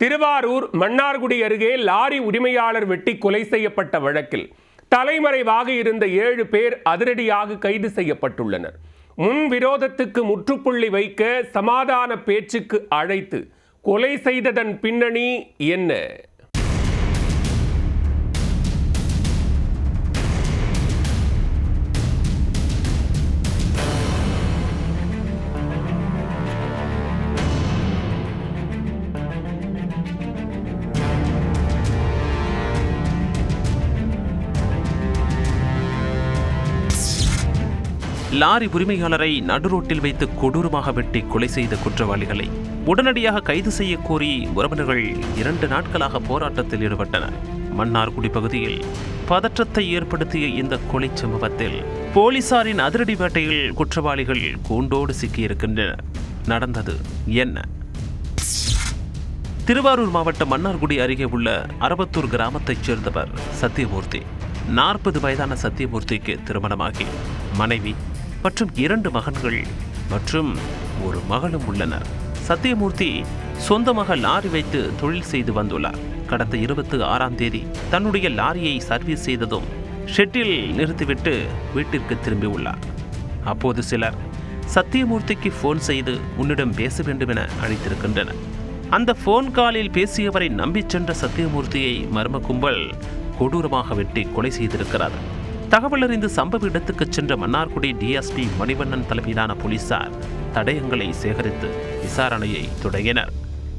திருவாரூர் மன்னார்குடி அருகே லாரி உரிமையாளர் வெட்டி கொலை செய்யப்பட்ட வழக்கில் தலைமறைவாக இருந்த 7 பேர் அதிரடியாக கைது செய்யப்பட்டுள்ளனர். முன் விரோதத்துக்கு முற்றுப்புள்ளி வைக்க சமாதான பேச்சுக்கு அழைத்து கொலை செய்ததன் பின்னணி என்ன? லாரி உரிமையாளரை நடுரோட்டில் வைத்து கொடூரமாக வெட்டி கொலை செய்த குற்றவாளிகளை உடனடியாக கைது செய்ய கோரி உறவினர்கள் 2 நாட்களாக போராட்டத்தில் ஈடுபட்டனர். மன்னார்குடி பகுதியில் பதற்றத்தை ஏற்படுத்திய இந்த கொலை சம்பவத்தில் போலீசாரின் அதிரடி வேட்டையில் குற்றவாளிகள் கூண்டோடு சிக்கியிருக்கின்றனர். நடந்தது என்ன? திருவாரூர் மாவட்டம் மன்னார்குடி அருகே உள்ள அரவத்தூர் கிராமத்தைச் சேர்ந்தவர் சத்தியமூர்த்தி. 40 வயதான சத்தியமூர்த்திக்கு திருமணமாகி மனைவி மற்றும் 2 மகன்கள் மற்றும் ஒரு மகளும் உள்ளனர். சத்தியமூர்த்தி சொந்தமாக லாரி வைத்து தொழில் செய்து வந்துள்ளார். கடந்த 26ஆம் தேதி தன்னுடைய லாரியை சர்வீஸ் செய்ததும் ஷெட்டில் நிறுத்திவிட்டு வீட்டிற்கு திரும்பியுள்ளார். அப்போது சிலர் சத்தியமூர்த்திக்கு போன் செய்து உன்னிடம் பேச வேண்டும் என அழைத்திருக்கின்றனர். அந்த போன் காலில் பேசியவரை நம்பி சென்ற சத்தியமூர்த்தியை மர்ம கும்பல் கொடூரமாக வெட்டி கொலை செய்திருக்கிறார். தகவல் அறிந்து சம்பவ இடத்துக்கு சென்ற மன்னார்குடி டிஎஸ்பி மணிவண்ணன் தலைமையிலான போலீசார் தடயங்களை சேகரித்து விசாரணையை தொடங்கினர்.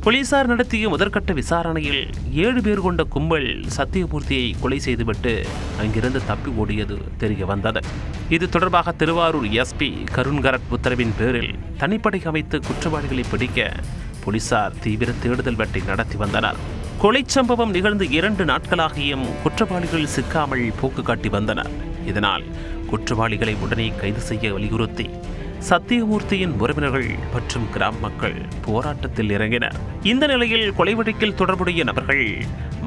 போலீசார் நடத்திய முதற்கட்ட விசாரணையில் 7 பேர் கொண்ட கும்பல் சத்தியமூர்த்தியை கொலை செய்துவிட்டு அங்கிருந்து தப்பி ஓடியது தெரிய வந்தது. இது தொடர்பாக திருவாரூர் எஸ்பி கருண்கரட் உத்தரவின் பேரில் தனிப்படை அமைத்து குற்றவாளிகளை பிடிக்க போலீசார் தீவிர தேடுதல் வேட்டை நடத்தி வந்தனர். கொலை சம்பவம் நிகழ்ந்து 2 நாட்களாகியும் குற்றவாளிகள் சிக்காமல் போக்கு காட்டி வந்தனர். இதனால் குற்றவாளிகளை உடனே கைது செய்ய வலியுறுத்தி சத்தியமூர்த்தியின் உறவினர்கள் மற்றும் கிராம மக்கள் போராட்டத்தில் இறங்கினர். இந்த நிலையில் கொலை வழக்கில் தொடர்புடைய நபர்கள்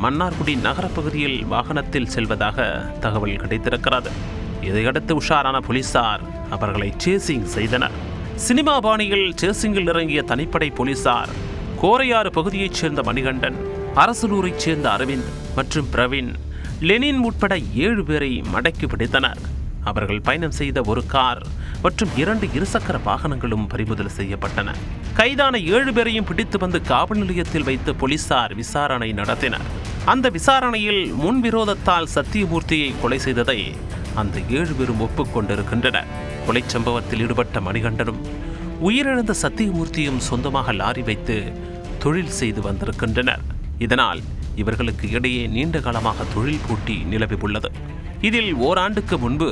மன்னார்குடி நகர பகுதியில் வாகனத்தில் செல்வதாக தகவல் கிடைத்திருக்கிறது. இதையடுத்து உஷாரான போலீசார் அவர்களை சேசிங் செய்தனர். சினிமா பாணியில் சேசிங்கில் இறங்கிய தனிப்படை போலீசார் கோரையாறு பகுதியைச் சேர்ந்த மணிகண்டன், அரசலூரைச் சேர்ந்த அரவிந்த் மற்றும் பிரவீன், லெனின் உட்பட 7 பேரை மடக்கி பிடித்தனர். அவர்கள் பயணம் செய்த ஒரு கார் மற்றும் 2 இருசக்கர வாகனங்களும் பறிமுதல் செய்யப்பட்டன. கைதான 7 பேரையும் பிடித்து வந்து காவல் நிலையத்தில் வைத்து போலீசார் விசாரணை நடத்தினர். அந்த விசாரணையில் முன்விரோதத்தால் சத்தியமூர்த்தியை கொலை செய்ததை அந்த 7 பேரும் ஒப்புக்கொண்டிருக்கின்றனர். கொலை சம்பவத்தில் ஈடுபட்ட மணிகண்டனும் உயிரிழந்த சத்தியமூர்த்தியும் சொந்தமாக லாரி வைத்து தொழில் செய்து வந்திருக்கின்றனர். இதனால் இவர்களுக்கு இடையே நீண்ட காலமாக தொழில் போட்டி நிலவி உள்ளது. இதில் ஓராண்டுக்கு முன்பு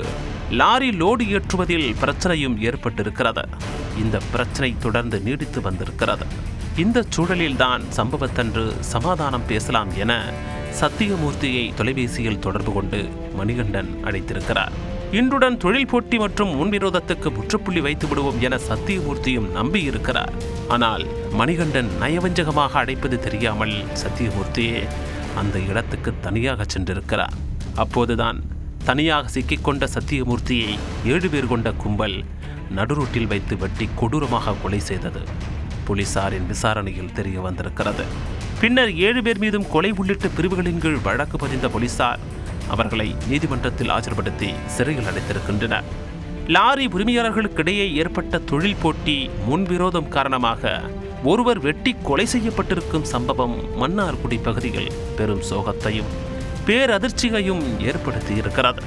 லாரி லோடு ஏற்றுவதில் பிரச்சனையும் ஏற்பட்டிருக்கிறது. இந்த பிரச்சனை தொடர்ந்து நீடித்து வந்திருக்கிறது. இந்த சூழலில்தான் சம்பவத்தன்று சமாதானம் பேசலாம் என சத்தியமூர்த்தியை தொலைபேசியில் தொடர்பு கொண்டு மணிகண்டன் அழைத்திருக்கிறார். இன்றுடன் தொழில் போட்டி மற்றும் முன்விரோதத்துக்கு முற்றுப்புள்ளி வைத்து விடுவோம் என சத்தியமூர்த்தியும் நம்பியிருக்கிறார். ஆனால் மணிகண்டன் நயவஞ்சகமாக அழைப்பது தெரியாமல் சத்தியமூர்த்தியே அந்த இடத்துக்கு தனியாக சென்றிருக்கிறார். அப்போதுதான் தனியாக சிக்கிக்கொண்ட சத்தியமூர்த்தியை 7 பேர் கொண்ட கும்பல் நடுரோட்டில் வைத்து வெட்டி கொடூரமாக கொலை செய்தது போலீசாரின் விசாரணையில் தெரிய வந்திருக்கிறது. பின்னர் 7 பேர் மீதும் கொலை உள்ளிட்ட பிரிவுகளின் கீழ் வழக்கு பதிந்த போலீசார் அவர்களை நீதிமன்றத்தில் ஆஜர்படுத்தி சிறையில் அடைத்திருக்கின்றனர். லாரி உரிமையாளர்களுக்கிடையே ஏற்பட்ட தொழில் போட்டி முன்விரோதம் காரணமாக ஒருவர் வெட்டி கொலை செய்யப்பட்டிருக்கும் சம்பவம் மன்னார்குடி பகுதியில் பெரும் சோகத்தையும் பேரதிர்ச்சியையும் ஏற்படுத்தி இருக்கிறது.